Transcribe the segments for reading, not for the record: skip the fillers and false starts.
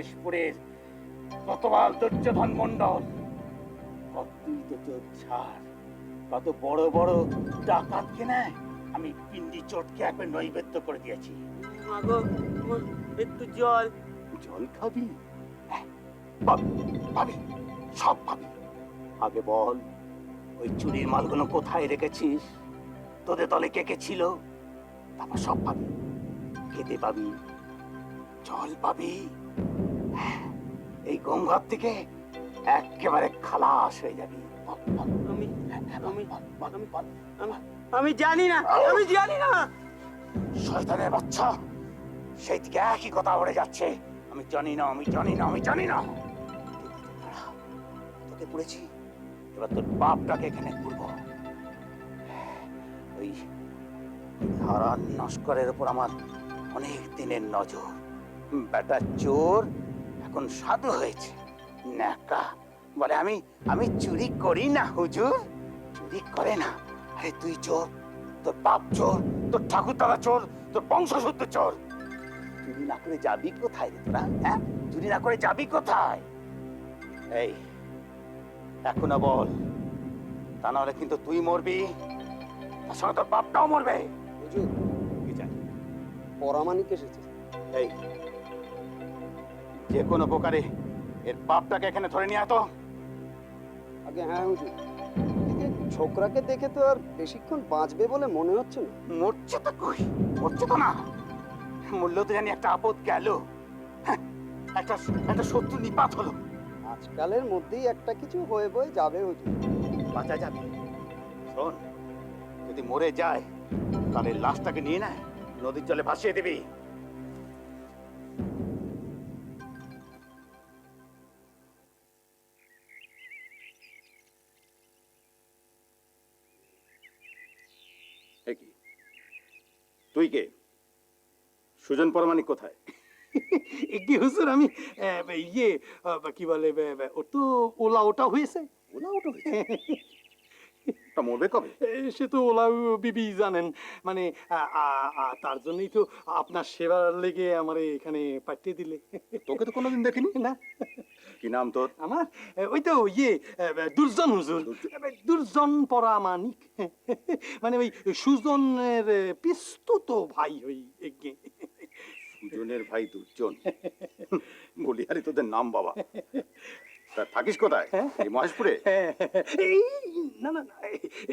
মহেশপুরের কতবার দুর্যোধন মন্ডল, কতই তো চোর ছাড়, কত বড় বড় ডাকাতকে নেয় আমি পিন্ডি চটকে একবার নৈবেদ্য করে দিয়েছি। মাগো, একটু জল। জল খাবি? পাবি, পাবি, সব পাবি। আগে বল, ওই চুরির মালগুলো কোথায় রেখেছিস? তোদের দলে কে কে ছিল? তারপর সব পাবি। খেতে পাবি, জল পাবি, এই গঙ্গার থেকে একেবারে খালাস হয়ে যাবি। আমি আমি জানি না, আমি জানি না। শয়তানের বাচ্চা, সেই থেকে একই কথা বলে যাচ্ছে, আমি জানি না, আমি জানি না, আমি জানি না। তোকে পড়েছি, এবার তোর বাপটাকে এখানে পুরবো। ওই হারান নস্করের উপর আমার অনেক দিনের নজর। বেটা চোর এখন সাধু হয়েছে, ন্যাকা বলে আমি আমি চুরি করি না হুজুর, চুরি করে না। আরে তুই চোর, তোর বাপ চোর, তোর ঠাকুর দাদা চোর, তোর বংশসূত্র চোর। চুরি না করে যাবি কোথায় রে তোরা? হ্যাঁ, চুরি না করে যাবি কোথায়? এই এখনো বল, তা নাহলে কিন্তু তুই মরবি, তার সঙ্গে তোর বাপটাও মরবে। হুজুর, কি চাই? পরামানিক এসেছে। এই যে কোনো প্রকারে এর বাপটাকে এখানে ধরে নিয়ে আয় তো। আগে হ্যাঁ হুজুর, কিন্তু ছোকরাকে দেখে তো আর বেশিক্ষণ বাঁচবে বলে মনে হচ্ছে না। মরছে তো কই, মরছে তো না। মূল্য তো জানি একটা আপদ গেল, হ্যাঁ, একটা একটা শত্রু নিপাত হলো। আজকালের মধ্যেই একটা কিছু হয়ে বয়ে যাবে হুজুর। বাঁচা যাবে। শোন, যদি মরে যায় তাহলে লাশটাকে নিয়ে নেয়, নদীর জলে ভাসিয়ে দিবি। কি তুই কে? সুজন পরমাণিক কোথায়? কি হুজুর, আমি ইয়ে কি বলে, ওর তো ওলা ওটা হয়েছে। ওলা ওটা হয়েছে? তা মরবে কবে? সে তো ওলা বিবি জানেন, মানে তার জন্যই তো আপনার সেবার লেগে আমার এখানে পাঠিয়ে দিলে। তোকে তো কোনোদিন দেখিনি। না, কি নাম তোর? আমার ওই তো ইয়ে দুর্জন হুজুর, দুর্জন পরামানিক, মানে ওই সুজনের পিস্তুত ভাই হই। সুজনের ভাই দুর্জন? বলি আরে তোদের নাম বাবা। তা থাকিস কোথায়? এই মহেশপুরে? এই না না না,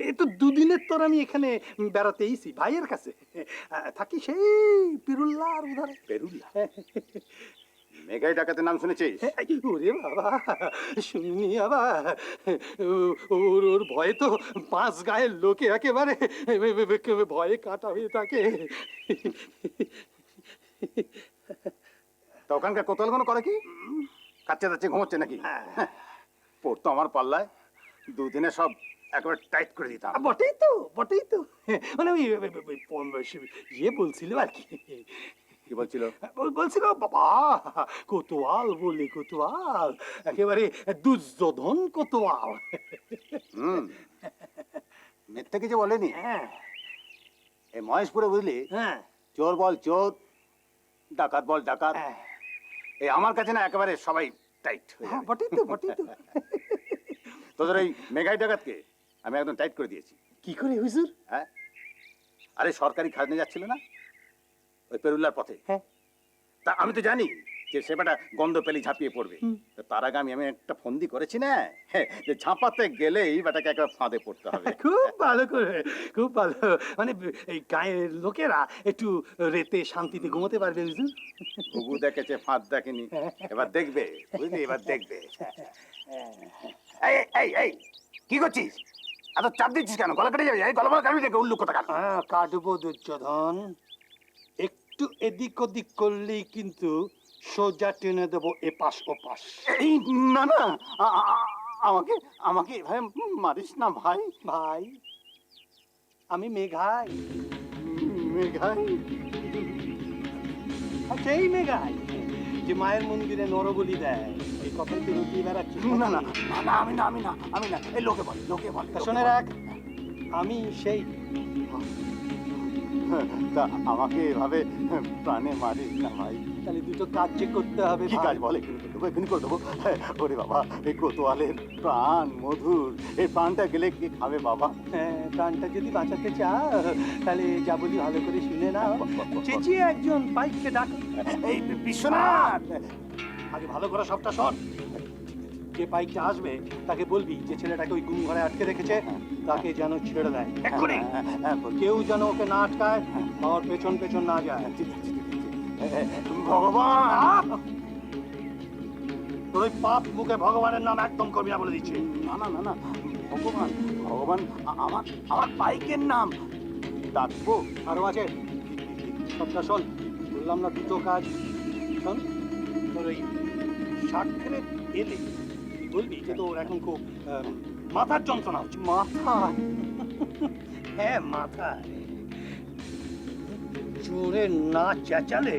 এই তো দুদিনের তোর আমি এখানে বেড়াতে এসেছি ভাইয়ের কাছে, থাকি সেই পিরুল্লার উধারে। পেরুল্লা? মেঘাই ডাকাতের নাম শুনেছিস? ওরে বাবা, শুনিনি আবার। ওর ওর ভয়ে তো পাঁচ গায়ের লোকে একেবারে ভয়ে কাটা হয়ে থাকে। তা ওখানকার কোতলগুলো করে কি? কাচ্চা যাচ্ছে, ঘুমোচ্ছে নাকি? পড়তো আমার পাল্লায়, দুদিনে সব একেবারে টাইট করে দিতাম। বটেই তো, বটেই তো, মানে ওই ইয়ে বলছিল আর কি। কি বলছিল? বলছিল বাবা কোতোয়াল বলে, কোতোয়াল একেবারে দুর্যোধন কোতোয়াল। মিথ্যে কিছু বলেনি? হ্যাঁ এই মহেশপুরে বুঝলি, হ্যাঁ চোর বল চোর, ডাকাত বল ডাকাত, এই আমার কাছে না একেবারে সবাই টাইট। হ্যাঁ, বটেই তো, বটেই তো। তোদের ওই মেঘাই ডাকাতকে আমি একদম টাইট করে দিয়েছি। কি করে হুজুর? হ্যাঁ, আরে সরকারি খাজনা যাচ্ছিল না ওই পেরুল্লার পথে, হ্যাঁ, তা আমি তো জানি যে সেবাটা গন্ধ পেলে ঝাঁপিয়ে পড়বে। তো তার আগে আমি একটা ফন্দি করেছি না, যে ঝাঁপাতে গেলেই বেটাকে একবার ফাঁদে পড়তে হবে। খুব ভালো করে, খুব ভালো, মানে এই গায়ের লোকেরা একটু রেতে শান্তিতে ঘুমোতে পারবে হুজুর। ঘুঘু দেখেছে, ফাঁদ দেখেনি, এবার দেখবে বুঝলি, এবার দেখবে। এই এই এই কি করছিস? এত চাপ দিচ্ছিস কেন? গলা কেটে যাবে। এই গলা কাটবি দেখে উল্লু কথা কাট। হ্যাঁ, কাটবো দুর্যোধন, একটু এদিক ওদিক করলেই কিন্তু সোজা টেনে দেবো এপাশ ওপাশ। এই না না, আমাকে আমাকে এভাবে মারিস না ভাই। ভাই, আমি মেঘাই। মেঘাই? সেই মেঘাই যে মায়ের মন্দিরে নরবলি দেয়, এই কথাই তো রুটি বেড়াচ্ছি। না না না না, আমি না, আমি না, আমি না। এই লোকে বল, লোকে বল। শোনে রাখ, আমি সেই তা আমাকে এভাবে প্রাণে মারিস না ভাই। তাহলে দুটো কাজ যে করতে হবে কি ভাই। কাজ বলে? এক্ষুনি করে দেবো। ওরে বাবা, এই কোতোয়ালের প্রাণ মধুর, এই প্রাণটা গেলে কে খাবে বাবা? হ্যাঁ, প্রাণটা যদি বাঁচাতে চাও তাহলে যা বলি ভালো করে শুনে নাও। চেঁচিয়ে একজন পাইককে ডাকো। এই বিশ্বনাথ, আগে ভালো করে সবটা শোন। যে পাইকটা আসবে তাকে বলবি যে ছেলেটাকে ওই গুম ঘরে আটকে রেখেছে, তাকে যেন ছেড়ে দেয় এক্ষুনি। কেউ যেন ওকে না আটকায়, ওর পেছন পেছন না যায়। ভগবান! তোর ওই পাপ মুখে ভগবানের নাম একদম করবি না বলে দিচ্ছি। না না না না, ভগবান ভগবান, আমার আমার বাইকের নাম ডাকবো। আরো আছে, সবটা শোন। বললাম না দুটো কাজ। শোন, তোর ওই শাক খেলে এলে বলবি যে তোর এখন খুব মাথার যন্ত্রণা হচ্ছে। মাথা? হ্যাঁ, মাথায়। জোরে না চেঁচালে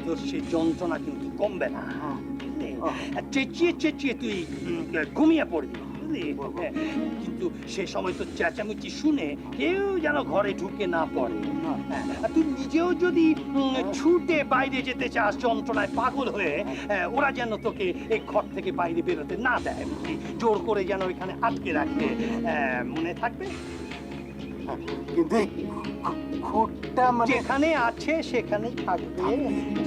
তোর সেই যন্ত্রণা কিন্তু কমবে না। চেঁচিয়ে চেঁচিয়ে তুই ঘুমিয়ে পড়বি, বুঝলি? কিন্তু সে সময় তো চেঁচামেচি শুনে কেউ যেন ঘরে ঢুকে না পড়ে। আর তুই নিজেও যদি ছুটে বাইরে যেতে চাস যন্ত্রণায় পাগল হয়ে, ওরা যেন তোকে এই ঘর থেকে বাইরে বেরোতে না দেয়, বুঝলি? জোর করে যেন এখানে আটকে রাখে। মনে থাকবে? কিন্তু এই খুঁটটা মানে যেখানে আছে সেখানেই থাকবে,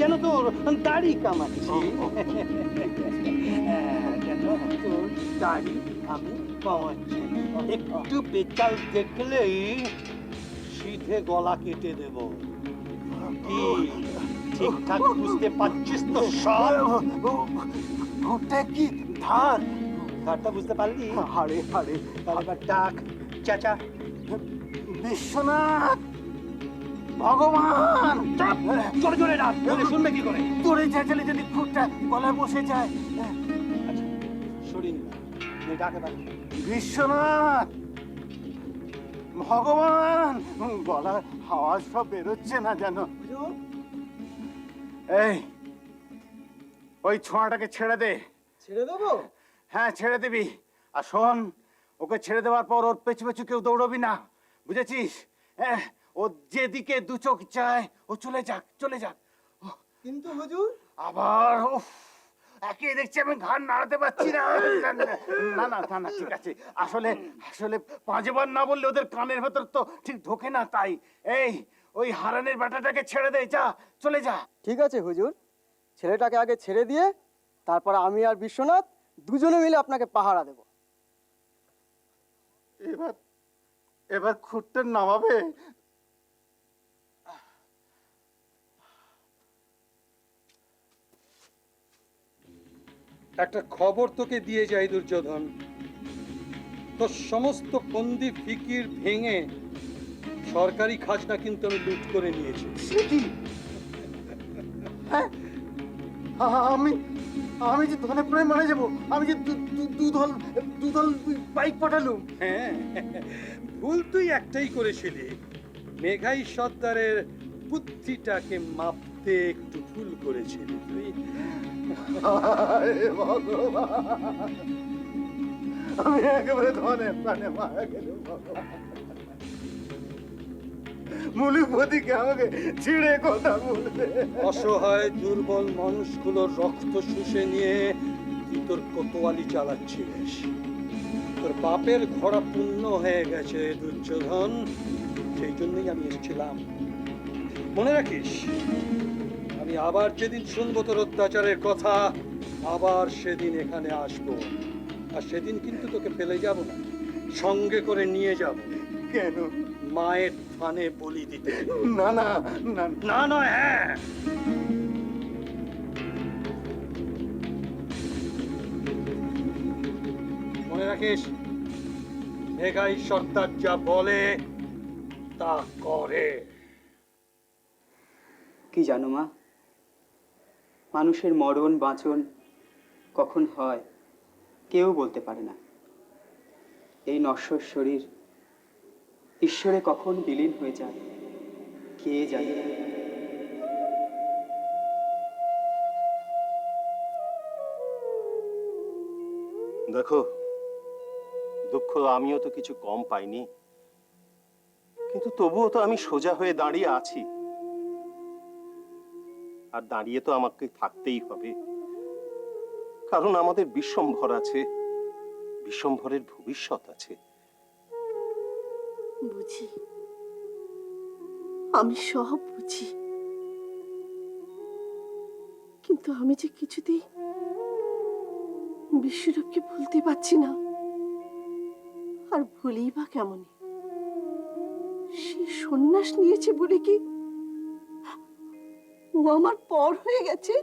যেন তোর দাড়ি কামাচ্ছি। যেন তোর দাড়ি আমি কামাচ্ছি। একটু পেঁচাল দেখলেই সিধে গলা কেটে দেব। কি ঠিকঠাক বুঝতে পারছিস তো সব? খুঁটটা কি ধার? ধারটা বুঝতে পারলি? হাড়ে হাড়ে। তাহলে এবার ডাক, চাচা। বিশ্বনাথ, ভগবান! চাপ! জোরে জোরে ডাক, বলে শুনবে কি করে? তোরে চেঁচালে যদি খুঁটটা গলায় বসে যায়। আচ্ছা, সরিয়ে নিলাম। ডাকে ডাক। বিশ্বনাথ, ভগবান! গলার আওয়াজ সব বেরোচ্ছে না যেন। এই, ওই ছোঁয়াটাকে ছেড়ে দে। ছেড়ে দেবো? হ্যাঁ, ছেড়ে দিবি। আর শোন, ওকে ছেড়ে দেওয়ার পর ওর পেছু পেছু কেউ দৌড়বি না, বুঝেছিস? হ্যাঁ, ও যেদিকে দু চোখ চায় ও চলে যাক, চলে যাক। কিন্তু হুজুর, আবার উফ, একে দেখছি আমি ঘাড় নাড়াতে পারছি না। না না না না, ঠিক আছে। আসলে আসলে পাঁচবার না বললে ওদের কানের ভেতর তো ঠিক ঢোকে না, তাই। এই, ওই হারানের ব্যাটাটাকে ছেড়ে দে, যা, চলে যা। ঠিক আছে হুজুর, ছেলেটাকে আগে ছেড়ে দিয়ে তারপর আমি আর বিশ্বনাথ দুজনে মিলে আপনাকে পাহারা দেব। এবার এবার খুঁটটা নামাবে? একটা খবর তোকে দিয়ে যাই দুর্যোধন। তোর সমস্ত ফন্দি ফিকির ভেঙে সরকারি খাজনা কিন্তু আমি লুট করে নিয়েছি। সে কি? হ্যাঁ, আমি আমি যে ধনে প্রায় মারা যাবো, আমি যে দুদল বাইক পাঠালুম। হ্যাঁ, ভুল তুই একটাই করেছিলি, মেঘাই সর্দারের বুদ্ধিটাকে মাপতে একটু ভুল করেছিলি তুই। হায় ভগবান, আমি একেবারে ধনে প্রাণে মারা গেলুম। মুলুকপতিকে আমাকে ছিঁড়ে কথা বলবে। অসহায় দুর্বল মানুষগুলোর রক্ত শুষে নিয়ে তুই তোর কোতোয়ালি চালাচ্ছিস। তোর বাপের ঘোড়া পূর্ণ হয়ে গেছে দুর্যোধন, সেই জন্যই আমি এসেছিলাম। মনে রাখিস, আমি আবার যেদিন শুনবো তোর অত্যাচারের কথা, আবার সেদিন এখানে আসবো। আর সেদিন কিন্তু তোকে ফেলে যাব না, সঙ্গে করে নিয়ে যাব। কেন? মায়ের থানে বলি দিতে। না না না না নয় হ্যাঁ। মনে রাখিস, মেঘাই সর্দার যা বলে তা করে। কি জানো মা, মানুষের মরণ বাঁচন কখন হয় কেউ বলতে পারে না। এই নশ্বর শরীর ঈশ্বরে কখন বিলীন হয়ে যায় কে জানে। দেখো, দুঃখ আমিও তো কিছু কম পাইনি, কিন্তু তবুও তো আমি সোজা হয়ে দাঁড়িয়ে আছি, আর দাঁড়িয়ে তো আমাকে থাকতেই হবে, কারণ আমাদের বিশ্বম্ভর আছে, বিশ্বম্ভরের ভবিষ্যৎ আছে। বুঝি, আমি সব বুঝি, কিন্তু আমি যে কিছুতেই বিশ্বরূপকে ভুলতে পারছি না। আর ভুলেই বা কেমন? সে সন্ন্যাস নিয়েছে বলে কি ও আমার পর হয়ে গেছে?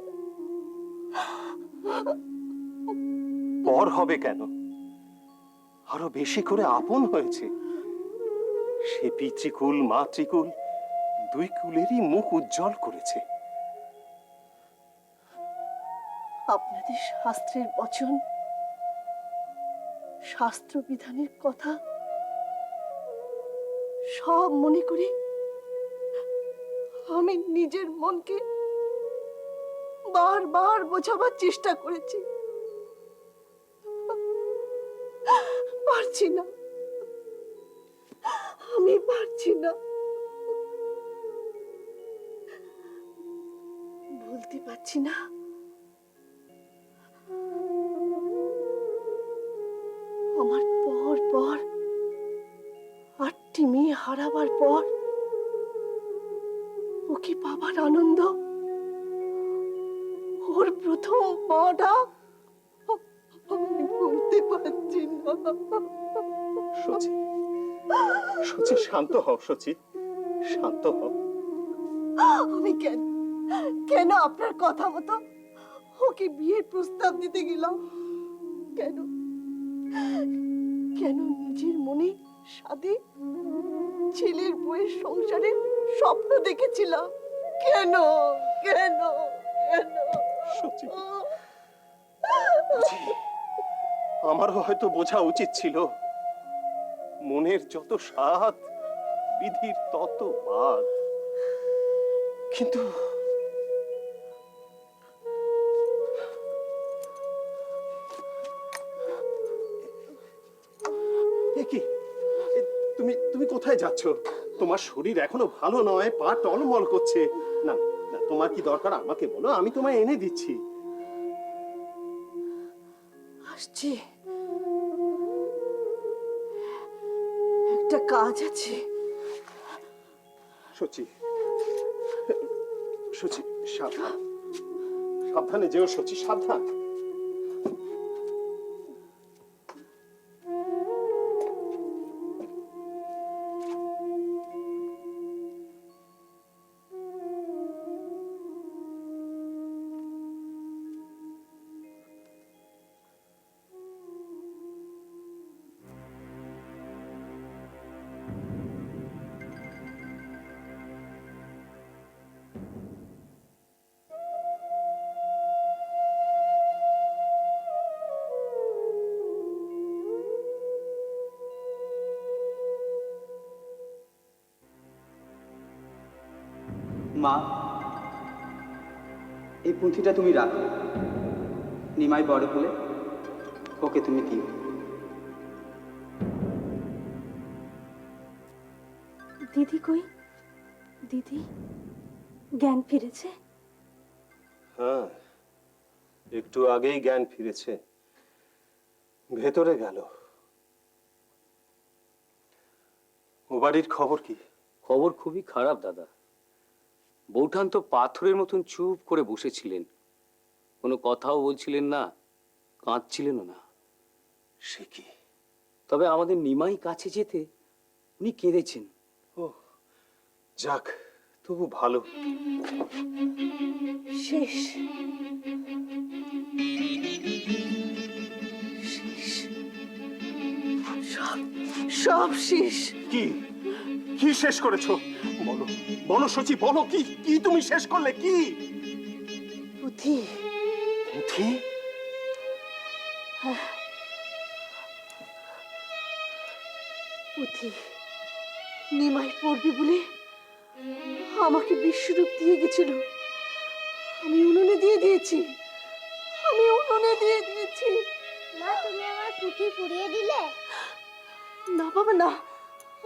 পর হবে কেন, আরো বেশি করে আপন হয়েছে। সে পিতৃকুল মাতৃকুল দুই কুলেরই মুখ উজ্জ্বল করেছে। আপনাদের শাস্ত্রের বচন, শাস্ত্র বিধানের কথা সব মনে করে আমি নিজের মনকে বারবার বোঝাবার চেষ্টা করেছি, পারছি না, আমি পারছি না। বলতে পারছি না আমার পর পর 8টি মেয়ে হারাবার পর ওকে পাবার আনন্দ, ওর প্রথম মাটা আমি বলতে পারছি না। সচি, সচি শান্ত হও, সচি শান্ত হও। আমি কেন কেন আপনার কথা মতো ওকে বিয়ের প্রস্তাব দিতে গেলাম? কেন কেন নিজের মনে সাধে ছেলের বউয়ের সংসারের স্বপ্ন দেখেছিলাম? কেন কেন কেন? সচি, বুঝি, আমারও হয়তো বোঝা উচিত ছিল, মনের যত স্বাদ বিধির তত বাদ। কিন্তু এ কি, তুমি তুমি কোথায় যাচ্ছ? তোমার শরীর এখনো ভালো নয়, পা টলমল করছে। না না, তোমার কি দরকার আমাকে বলো, আমি তোমায় এনে দিচ্ছি। আসছি, একটা কাজ আছে। সচি, সচি সাবধান, সাবধানে যেও সচি, সাবধান। মা, এই পুঁথিটা তুমি রাখো, নিমাই বড় হলে ওকে তুমি দিও। দিদি কই? দিদি জ্ঞান ফিরেছে? হ্যাঁ, একটু আগেই জ্ঞান ফিরেছে, ভেতরে গেল। ও বাড়ির খবর কি? খবর খুবই খারাপ দাদা। বৌঠান তো পাথরের মতন চুপ করে বসেছিলেন, কোনো কথাও বলছিলেন না, কাঁদছিলেনও না। সে কি? তবে আমাদের নিমাই কাছে যেতে উনি কেঁদেছেন। ও যাক, তবু ভালো। শেষ, শেষ, সব সব শেষ। কি কি শেষ করেছো? বলো বলো সচি, বলো কি কি তুমি শেষ করলে? কি পুঁথি, পুঁথি? পুঁথি নিমাই পড়বে বলে আমাকে বিশ্বরূপ দিয়ে গেছিল। আমি উনুনে দিয়ে দিয়েছি, আমি উনুনে দিয়ে দিয়েছি। মা, তুমি আমার পুঁথি পুড়িয়ে দিলে? না বাবা না,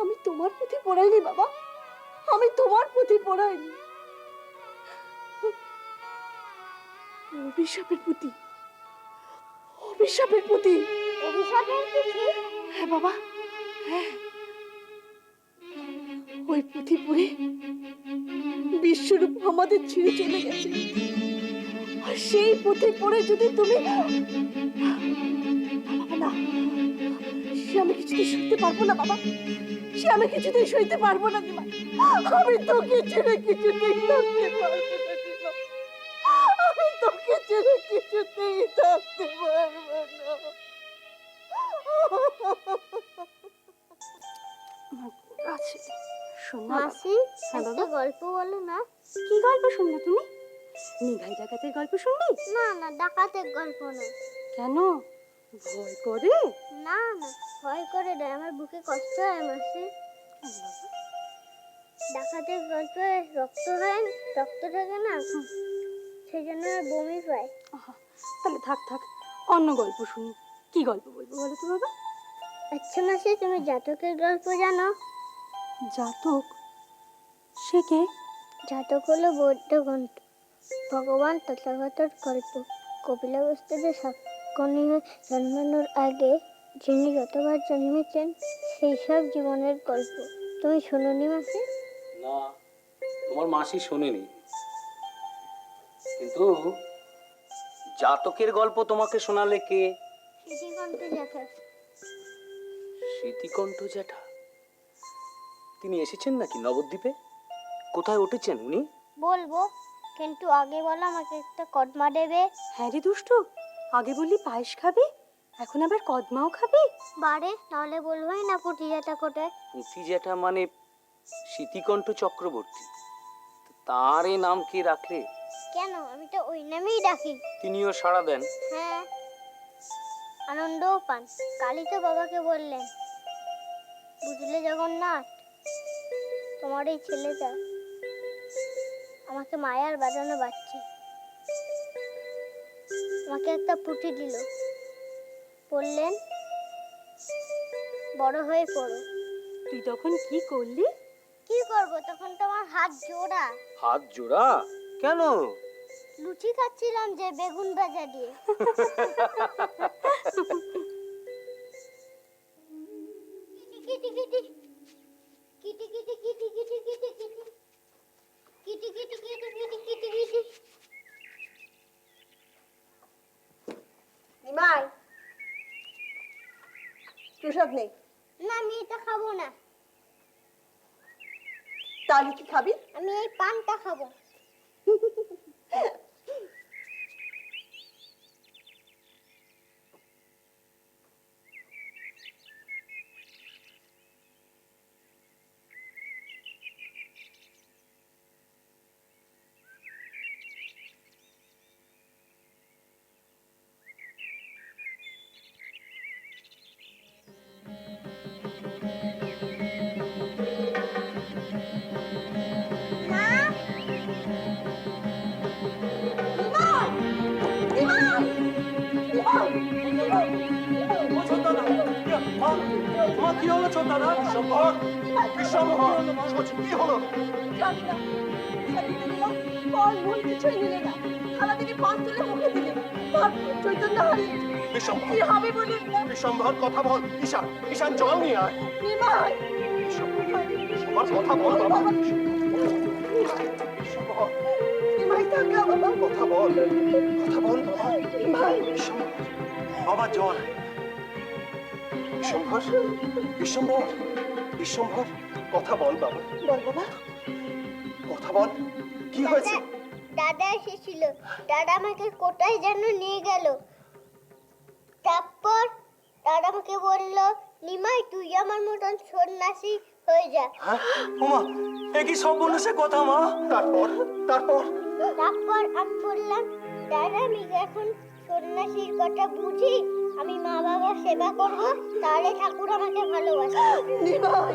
আমি তোমার পুঁথি পড়াইনি বাবা, আমি তোমার পুঁথি পড়াইনি। অভিশাপের পুঁথি, অভিশাপের পুঁথি। অভিশাপের পুঁথি? হ্যাঁ বাবা, হ্যাঁ। ওই পুঁথি পড়ে বিশ্বরূপ আমাদের ছেড়ে চলে গেছে। আর সেই পুঁথি পড়ে যদি তুমি বাবা, না, সে আমি কিছুতেই সইতে পারবো না বাবা, সে আমি কিছুতেই সইতে পারবো না দিমা। আমি তোকে ছেড়ে কিছুতেই থাকতে পারবো না দিমা, আমি তোকে ছেড়ে কিছুতেই থাকতে পারবো না। আছে শোন মাসি, একটা গল্প বলো না। কি গল্প শুনবে তুমি? নিভাই ডাকাতের গল্প শুনবি? না না, ডাকাতের গল্প না। কেন, ভয় করে? না না, ভয় করে না, আমার বুকে কষ্ট হয় মাসি। ডাকাতের গল্পে রক্ত হয়, রক্ত থাকে না, সেই জন্য বমি পায়। তাহলে থাক থাক, অন্য গল্প শুনি। কি গল্প বলবো বলো তো বাবা? আচ্ছা মাসি, তুমি জাতকের গল্প জানো? জাতক? সে কে? জাতক হলো বৌদ্ধ গ্রন্থ, ভগবান তথাগতর গল্প। কপিলাবস্তুতে সাক্ষণী হয়ে জন্মানোর আগে যিনি যতবার জন্মেছেন সেই সব জীবনের গল্প। তুমি শোনোনি মাসি? না, তোমার মাসি শোনেনি, কিন্তু জাতকের গল্প তোমাকে শোনালে কে? স্মৃতিকণ্ঠ জ্যাঠা। স্মৃতিকণ্ঠ জ্যাঠা? তিনি এসেছেন নাকি নবদ্বীপে? কোথায় উঠেছেন উনি? বলবো, কিন্তু আগে বলো আমাকে একটা কদমা দেবে। হ্যাঁ রে দুষ্টু, আগে বললি পায়েস খাবি, এখন আবার কদমাও খাবি? বারে, নাহলে বলবোই না পুঁটি জ্যাঠা কোথায়। পুঁথি জ্যাঠা মানে স্মৃতিকণ্ঠ চক্রবর্তী, তো তার এই নাম কে রাখলে? কেন, আমি তো ওই নামেই ডাকি। তিনিও সাড়া দেন? হ্যাঁ, আনন্দও পান। কালই তো বাবাকে বললেন, বুঝলে জগন্নাথ, তোমার এই ছেলেটা আমাকে মায়ার বাঁধানো বাচ্চা, আমাকে একটা পুঁথি দিল, বললেন বড় হয়ে পড়ো। তুই তখন কি করলি? কি করব, তখন তো আমার হাত জোড়া। হাত জোড়া? কেন? লুচি খাচ্ছিলাম যে বেগুন ভাজা দিয়ে। Kitty kitty kitty kitty kitty kitty kitty kitty kitty kitty kitty kitty kitty kitty. Nimai, প্রসাদ নেই। না, আমি এটা খাবো না। তাহলে কি খাবি? আমি এই পানটা খাবো। কি হলো ছোট দাদা? বিশ্বম্ভর, বিশ্বম্ভর, কি হলো? জানি না, প্রসাদ দিতে গেলাম, ফল মূল কিছুই নিলে না, থালা থেকে পান তুলে মুখে দিলে, তারপর চৈতন্য হারিয়ে বিশ্বম্ভর, কি হবে বলে বিশ্বম্ভর, কথা বল। ঈশান, ঈশান, জল নিয়ে আয়। নিমাই, বিশ্বম্ভর, কথা বল বাবা। বিশ্বম্ভর, নিমাই থাকা বাবা, কথা বল, কথা বল বাবা। নিমাই, বিশ্বম্ভর, বাবা জল। বিশ্বম্ভর, বিশ্বম্ভর, বিশ্বম্ভর, কথা বল বাবা, বল বাবা। কথা বল। কি হয়েছে? দাদা এসেছিল, দাদা আমাকে কোথায় যেন নিয়ে গেল। তারপর দাদা আমাকে বলল, নিমাই তুই আমার মতন সন্ন্যাসী হয়ে যা। হ্যাঁ, ওমা, এ কি সর্বনাশের কথা মা? তারপর, তারপর তারপর আমি বললাম, দাদা আমি এখন সন্ন্যাসীর কথা বুঝি, আমি মা বাবার সেবা করব, তাহলে ঠাকুর আমাকে ভালোবাসে। নিমাই,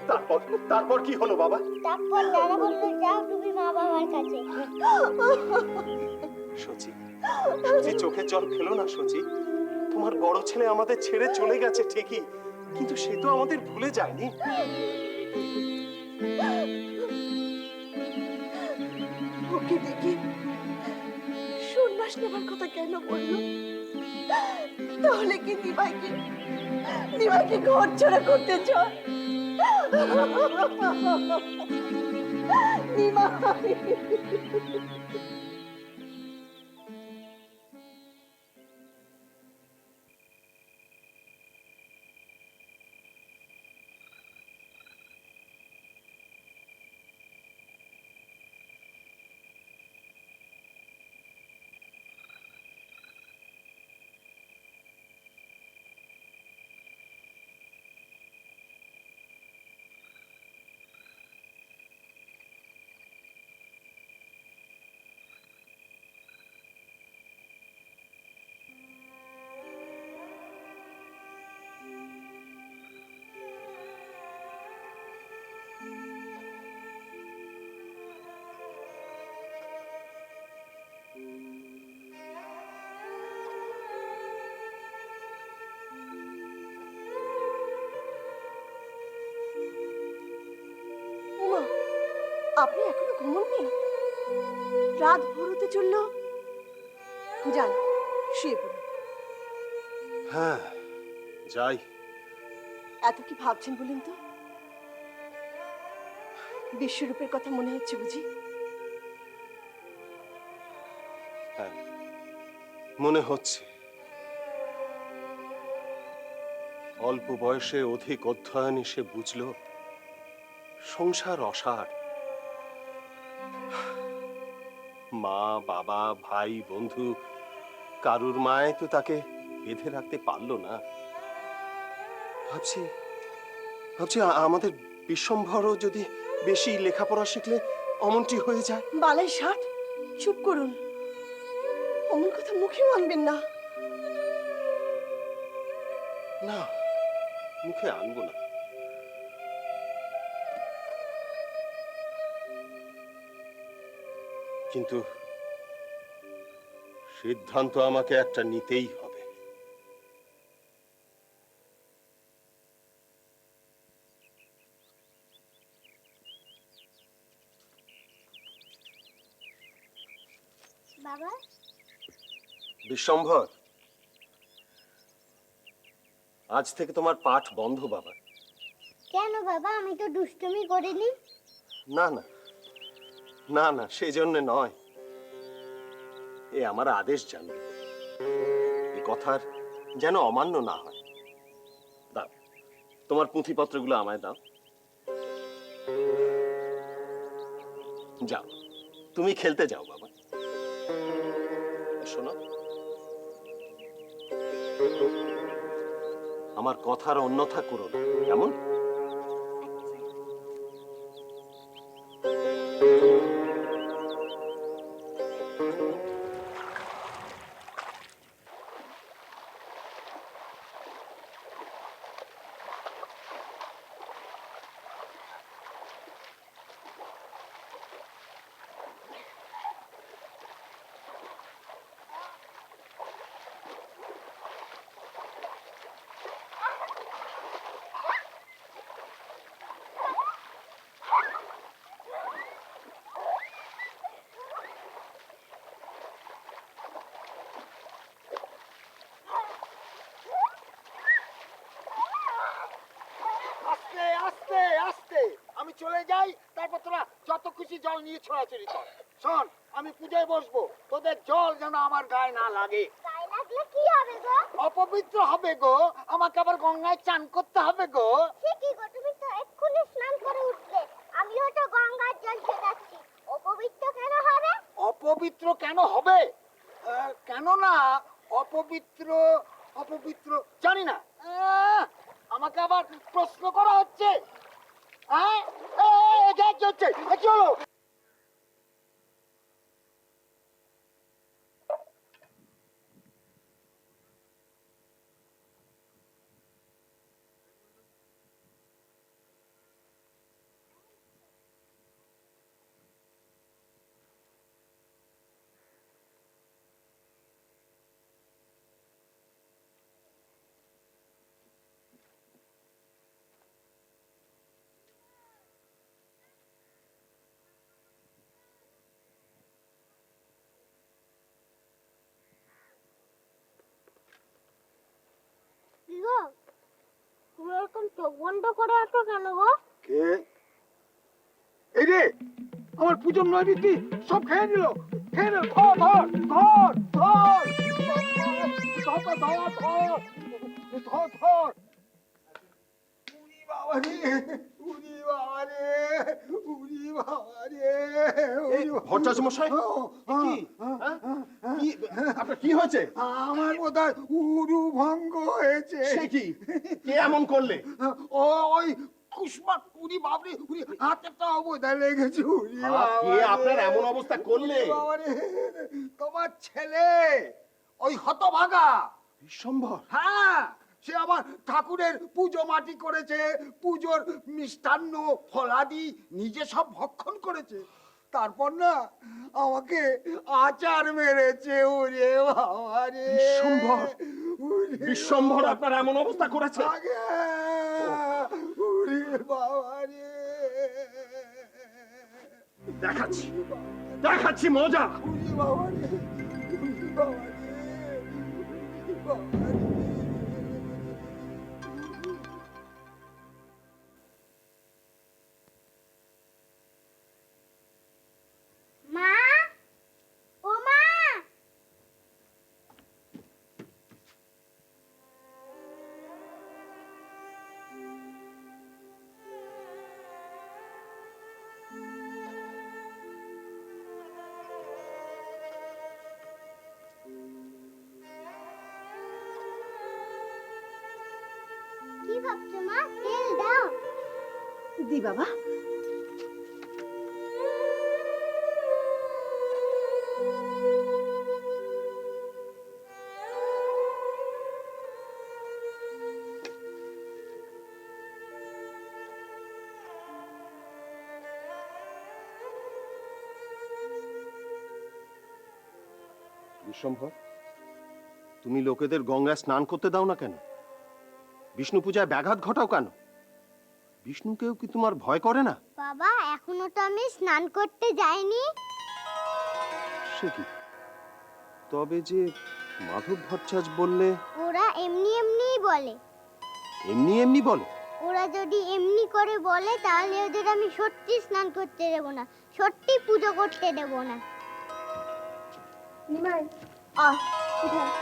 তারপর, তারপর কি হলো বাবা? তারপর দাদা বলল, যাও তুমি মা বাবার কাছে। সচি, সচি চোখের জল ফেলো না সচি। তোমার বড় ছেলে আমাদের ছেড়ে চলে গেছে ঠিকই, কিন্তু সে তো আমাদের ভুলে যায়নি। ওকে দেখি সন্ন্যাস নেবার কথা কেন বললো? তাহলে কি নিমাইকে ঘর ছাড়া করতে চায়? নিমাই, ওমা, আপনি এখনো ঘুমোননি? রাত ভোর হতে চললো। যান, শুয়ে পড়ুন। হ্যাঁ, যাই। এত কি ভাবছেন বলুন তো? বিশ্বরূপের কথা মনে হচ্ছে বুঝি? হ্যাঁ, মনে হচ্ছে। অল্প বয়সে অধিক অধ্যয়নে সে বুঝল সংসার অসার। মা, বাবা, ভাই, বন্ধু কারুর মায় তো তাকে বেঁধে রাখতে পারলো না। ভাবছি ভাবছি আমাদের বিশ্বম্ভরও যদি বেশি লেখাপড়া শিখলে অমনটি হয়ে যায়। বালাই ষাট, চুপ করুন। অমন কথা মুখেও আনবেন না। না, মুখে আনবো না। কিন্তু সিদ্ধান্ত আমাকে একটা নিতেই হবে। বাবা, বিশ্বম্ভর, আজ থেকে তোমার পাঠ বন্ধ বাবা। কেন বাবা? আমি তো দুষ্টুমি করিনি। না না না না, সেজন্য নয়। এ আমার আদেশ জানবে, এ কথার যেন অমান্য না হয়। দাও তোমার পুঁথিপত্রগুলো আমায় দাও। যাও, তুমি খেলতে যাও বাবা। শোনো, আমার কথার অন্যথা করো না, কেমন? আস্তে আস্তে আস্তে, আমি চলে যাই, তারপর তোরা যত খুশি জল নিয়ে ছড়াছড়ি কর। শোন, আমি পূজায় বসবো, তোদের জল যেন আমার গায়ে না লাগে। গায়ে লাগলে কি হবে গো? অপবিত্র হবে গো, আমাকে আবার গঙ্গায় চান করতে হবে গো। সে কি গো, তুমি তো এক্ষুনি স্নান করে উঠলে। আমিও তো গঙ্গার জল খেয়ে যাচ্ছি। অপবিত্র কেন হবে? অপবিত্র কেন হবে? কেন না অপবিত্র, অপবিত্র জানি না। আমাকে আবার প্রশ্ন করা হচ্ছে। হ্যাঁ, হচ্ছে চলো। চোখ বন্ধ করে আছো কেন গো? কে? এই রে, আমার পুজোর নয় রীতি সব খেয়ে নিল। খেয়ে নিল। ধর ধর ধর ধর ধর ধর ধর ধর। উরি বাবা রে, উরি বাবা রে, উরি বাবা রে, উরি বাবা। ভট্টাচার্য মশাই কি হ্যাঁ? কি আপনার কি হয়েছে? আমার বোধহয় উরু ভঙ্গ হয়েছে। সে কি? কে এমন করলে? ওই কুসুমা, উরি বাবরে, উরি হাতেরটা বোধহয় লেগেছে। উরি কে বাবা আপনার রে, এমন অবস্থা করলে? উরি বাবা রে, তোমার ছেলে ওই হতভাগা বিশ্বম্ভর। হ্যাঁ, সে আমার ঠাকুরের পুজো মাটি করেছে, পুজোর মিষ্টান্ন ফলাদি নিজে সব ভক্ষণ করেছে। তারপর না আমাকে আচার মেরেছে। ওরে বাবা রে, বিশ্বম্ভর। ওরে বিশ্বম্ভর আপনার এমন অবস্থা করেছে? আগে, ওরে বাবা রে, দেখাচ্ছি দেখাচ্ছি মজা। ওরে বাবা রে, ওরে বাবা রে, ওরে বাবা রে। মা, ও মা, কি ভাবছো মা? তেল দাও। দি বাবা। বিশ্বম্ভর, তুমি লোকেদের গঙ্গায় স্নান করতে দাও না কেন? বিষ্ণু পূজায় ব্যাঘাত ঘটাও কেন? বিষ্ণুকেও কি তোমার ভয় করে না? বাবা, এখনো তো আমি স্নান করতে যাইনি। সে কি? তবে যে মাধব ভট্টাচার্য বললে ওরা এমনি এমনিই বলে। এমনি এমনি বলে? ওরা যদি এমনি করে বলে তাহলে ওদের আমি সত্যি স্নান করতে দেব না, সত্যি পুজো করতে দেব না। নিমাই, আয়, উঠে আয়।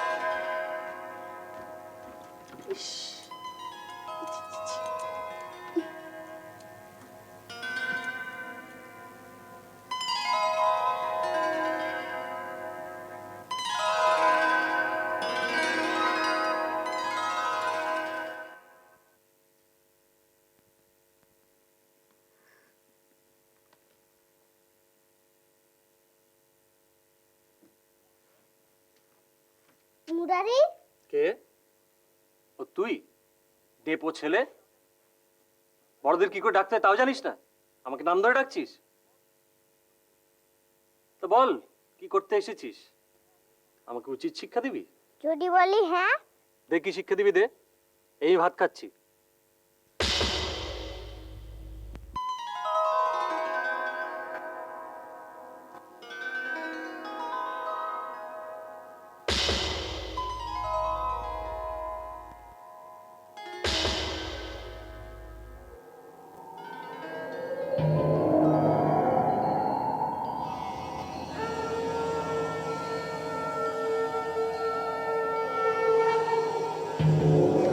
মুরারি, কে? ও তুই? ডেপো ছেলে, বড়দের কি করে ডাকতে হয় তাও জানিস না? আমাকে নাম ধরে ডাকছিস? তো বল, কি করতে এসেছিস? আমাকে উচিত শিক্ষা দিবি? যদি বলি হ্যাঁ, দে, কি শিক্ষা দিবি দে। এই ভাত খাচ্ছি।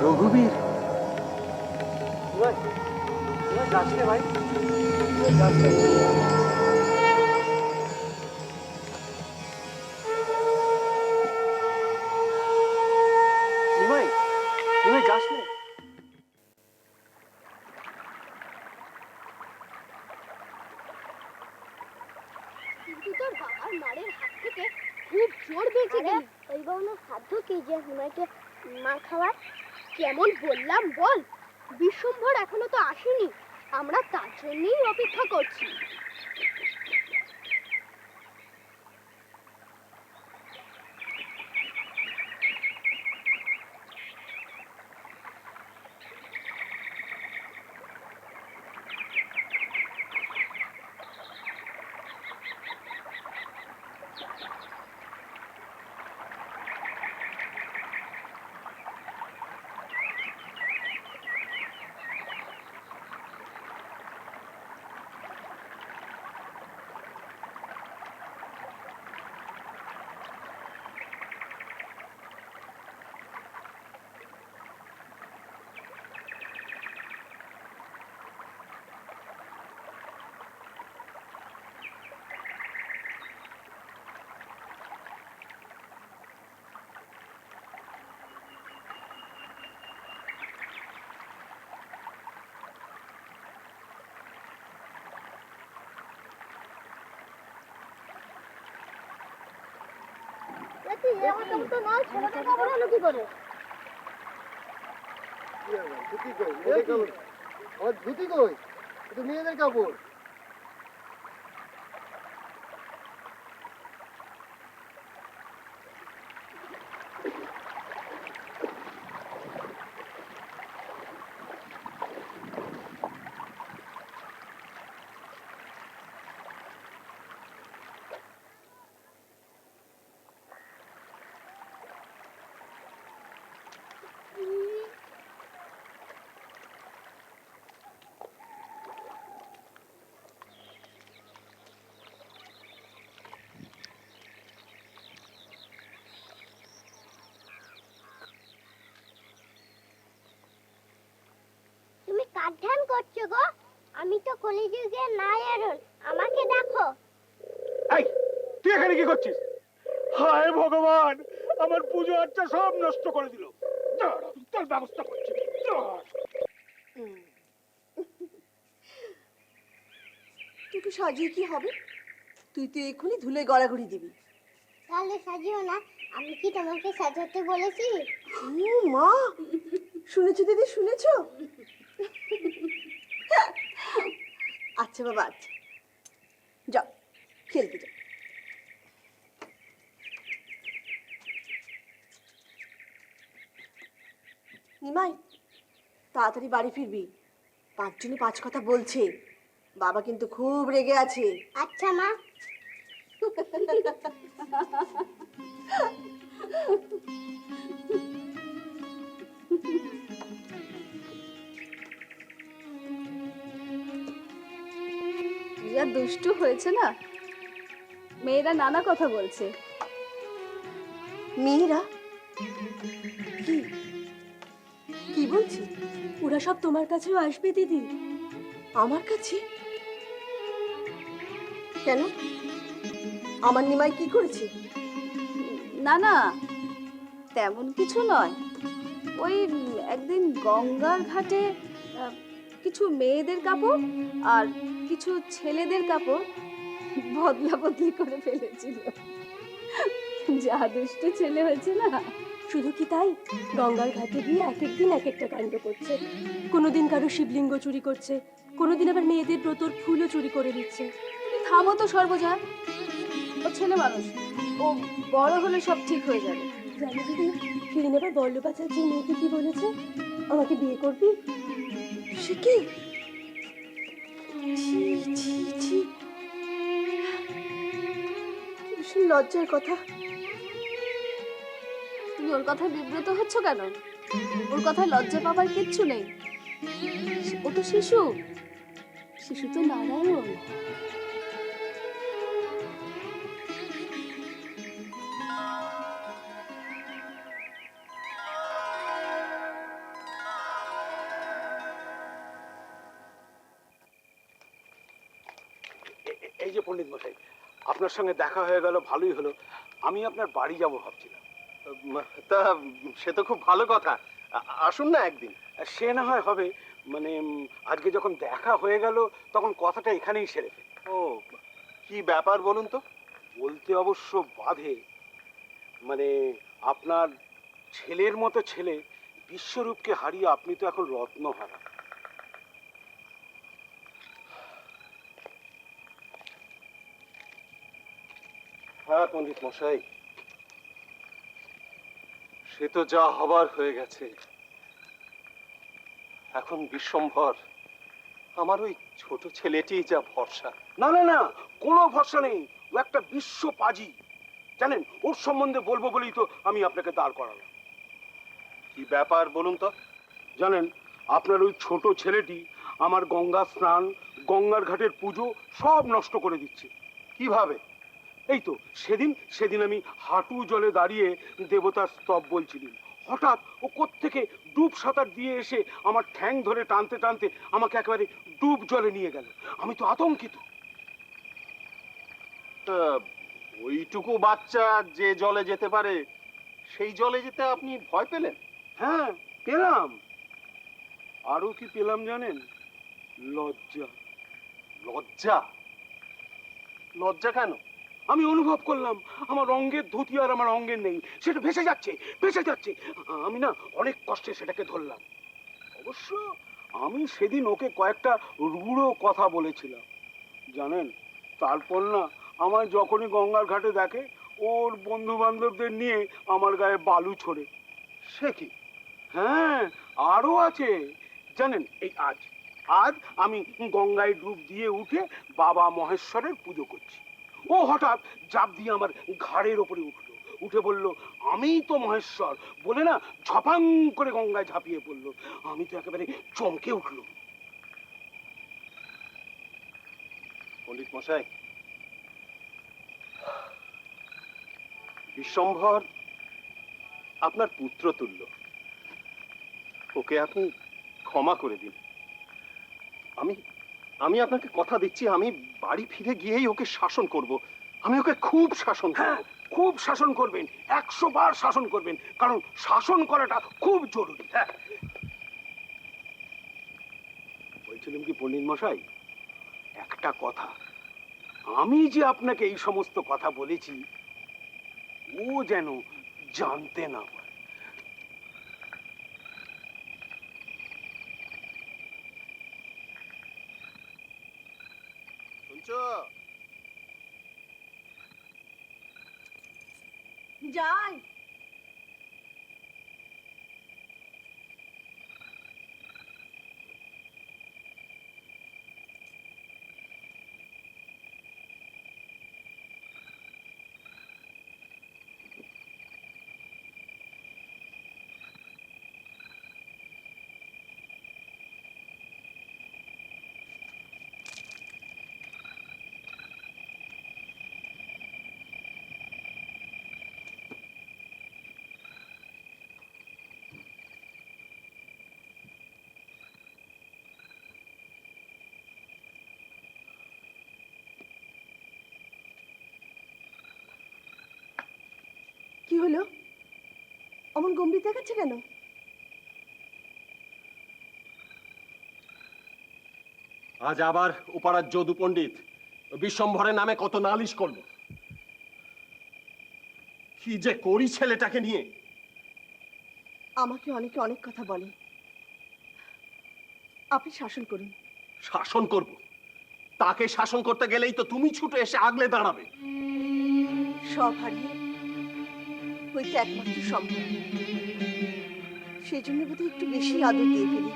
রঘুবীর, যাস রে ভাই, যাস রে। নিমাই, নিমাই যাস রে। কিন্তু তোর বাবার মারের হাত থেকে খুব জোর বেঁচে গেলি। ওই বাবুর সাধ্য কি যে হিমাইকে মা খাওয়ার? কেমন বললাম বল, বিশ্বম্ভর এখনো তো আসেনি, আমরা তার জন্যই অপেক্ষা করছি। সত্যি আমার কাপড় তো নয়, ছেলেদের কাপড় হলো কি করে? ধুতি কই? মেয়েদের কাপড়। আমার ধুতি কই? এ তো মেয়েদের কাপড়। তুমি কার ধ্যান করছো গো? আমি তো কলিযুগের নায়ারন, আমাকে দেখো। এই তুই এখানে কি করছিস? হায় ভগবান, আমার পুজো আচ্ছা সব নষ্ট করে দিল। দাঁড়া, তোর ব্যবস্থা করছি। দাঁড়া। তোকে সাজিয়ে কি হবে? তুই তো এক্ষুনি ধুলে গড়াগড়ি দিবি। তাহলে সাজিও না, আমি কি তোমাকে সাজাতে বলেছি? মা, শুনেছো দিদি, শুনেছো? আচ্ছা বাবা, আচ্ছা, যাও খেলতে যাও। নিমাই, তাড়াতাড়ি বাড়ি ফিরবি, 5 জনে 5 কথা বলছে। বাবা কিন্তু খুব রেগে আছে। আচ্ছা মা। যা দুষ্টু হয়েছে না, মেয়েরা নানা কথা বলছে। মেয়েরা কি কি বলছি? ওরা সব তোমার কাছেও আসবে দিদি। আমার কাছে? কেন? আমার নিমাই কি করেছে? না না, তেমন কিছু নয়। ওই একদিন গঙ্গার ঘাটে কিছু মেয়েদের কাপড় আর কিছু ছেলেদের কাপড় বদলা বদলি করে ফেলেছিল। যা দুষ্ট ছেলে হয়েছে না। শুধু কি তাই, গঙ্গার ঘাটে গিয়ে এক একদিন এক একটা কাণ্ড করছে। কোনোদিন কারো শিবলিঙ্গ চুরি করছে, কোনোদিন আবার মেয়েদের ব্রতর ফুলও চুরি করে দিচ্ছে। তুমি থামো তো সর্বজা, ও ছেলে মানুষ, ও বড় হলে সব ঠিক হয়ে যাবে। জানো দিদি, সেদিন আবার বল্লভাচার্যের মেয়েকে কি বলেছে? আমাকে বিয়ে করবি? সে কি? ছি ছি ছি, কি ভীষণ লজ্জার কথা। তুমি ওর কথায় বিব্রত হচ্ছ কেন? ওর কথায় লজ্জা পাবার কিচ্ছু নেই। ও তো শিশু, শিশু তো নারায়ণ। এই যে পণ্ডিত মশাই, আপনার সঙ্গে দেখা হয়ে গেল, ভালোই হলো। আমি আপনার বাড়ি যাব ভাবছিলাম। তা সে তো খুব ভালো কথা। আসুন না একদিন। সে না হয় হবে, মানে আজকে যখন দেখা হয়ে গেল তখন কথাটা এখানেই সেরে ফেল। ও, কি ব্যাপার বলুন তো? বলতে অবশ্য বাধে, মানে আপনার ছেলের মতো ছেলে বিশ্বরূপকে হারিয়ে আপনি তো এখন রত্নহারা। হ্যাঁ পণ্ডিত মশাই, সে তো যা হবার হয়ে গেছে। এখন বিশ্বম্ভর আমার ওই ছোট ছেলেটি যা ভরসা। না না না, কোনো ভরসা নেই। ও একটা বিশ্ব পাজি, জানেন? ওর সম্বন্ধে বলবো বলেই তো আমি আপনাকে দাঁড় করালাম। কি ব্যাপার বলুন তো? জানেন, আপনার ওই ছোট ছেলেটি আমার গঙ্গা স্নান, গঙ্গার ঘাটের পুজো সব নষ্ট করে দিচ্ছে। কিভাবে? এই তো সেদিন আমি হাঁটু জলে দাঁড়িয়ে দেবতার স্তব বলছিলাম, হঠাৎ ও কোত্থেকে ডুব সাঁতার দিয়ে এসে আমার ঠ্যাং ধরে টানতে টানতে আমাকে একেবারে ডুব জলে নিয়ে গেল। আমি তো আতঙ্কিত। তা ওইটুকু বাচ্চা যে জলে যেতে পারে, সেই জলে যেতে আপনি ভয় পেলেন? হ্যাঁ পেলাম। আরো কি পেলাম জানেন? লজ্জা। লজ্জা? লজ্জা কেন? আমি অনুভব করলাম আমার অঙ্গের ধুতি আর আমার অঙ্গের নেই, সেটা ভেসে যাচ্ছে ভেসে যাচ্ছে। আমি না অনেক কষ্টে সেটাকে ধরলাম। অবশ্য আমি সেদিন ওকে কয়েকটা রূঢ় কথা বলেছিলাম জানেন। তারপর না আমার যখনই গঙ্গার ঘাটে দেখে ওর বন্ধু বান্ধবদের নিয়ে আমার গায়ে বালু ছোড়ে। সে কি? হ্যাঁ, আরো আছে জানেন। এই আজ আজ আমি গঙ্গায় ডুব দিয়ে উঠে বাবা মহেশ্বরের পুজো করছি, ও হঠাৎ জাপ দিয়ে আমার ঘাড়ের ওপরে উঠলো, উঠে বলল আমিই তো মহেশ্বর বলে না ঝপাং করে গঙ্গায় ঝাঁপিয়ে পড়লো। আমি তো একেবারে চমকে উঠলো। পণ্ডিত মশাই, বিশ্বম্ভর আপনার পুত্র তুল্য, ওকে আপনি ক্ষমা করে দিন। আমি আমি আপনাকে কথা দিচ্ছি, আমি বাড়ি ফিরে গিয়েই ওকে শাসন করব। আমি ওকে খুব শাসন হ্যাঁ, করব। খুব শাসন করবেন, 100 বার শাসন করবেন, কারণ শাসন করাটা খুব জরুরি। হ্যাঁ, বলছিলাম কি পণ্ডিত মশাই, একটা কথা, আমি যে আপনাকে এই সমস্ত কথা বলেছি ও যেন জানতে না পারে। শুনছো? যাই। কি হলো? অমন গম্ভীর দেখাচ্ছে কেন? আজ আবার উপারার যদু পণ্ডিত বিশ্বম্ভরের নামে কত নালিশ করলো। কি যে করি ছেলেটাকে নিয়ে। আমাকে অনেকে অনেক কথা বলে, আপনি শাসন করুন। শাসন করব? তাকে শাসন করতে গেলেই তো তুমি ছুটে এসে আগলে দাঁড়াবে। সব হারিয়ে হইতে একমাত্র সম্ভব, সেই জন্য বোধহয় একটু বেশি আদর দিয়ে ফেলি।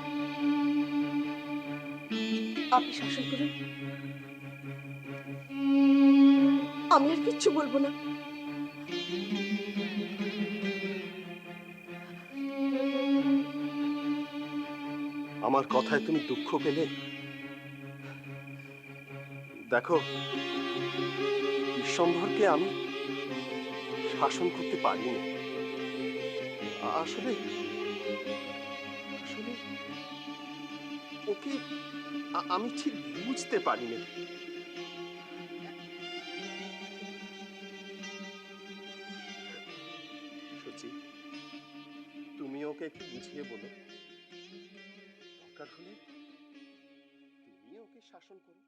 আপনি শাসন করুন, আমি আর কিচ্ছু বলবো না। আমার কথায় তুমি দুঃখ পেলে? দেখো, বিশ্বম্ভরকে আমি শাসন করতে পারিনি। আসলে আসলে ওকে আমি ঠিক বুঝতে পারিনি। সচি, তুমি ওকে একটু বুঝিয়ে বলো, দরকার হলে তুমি ওকে শাসন করো।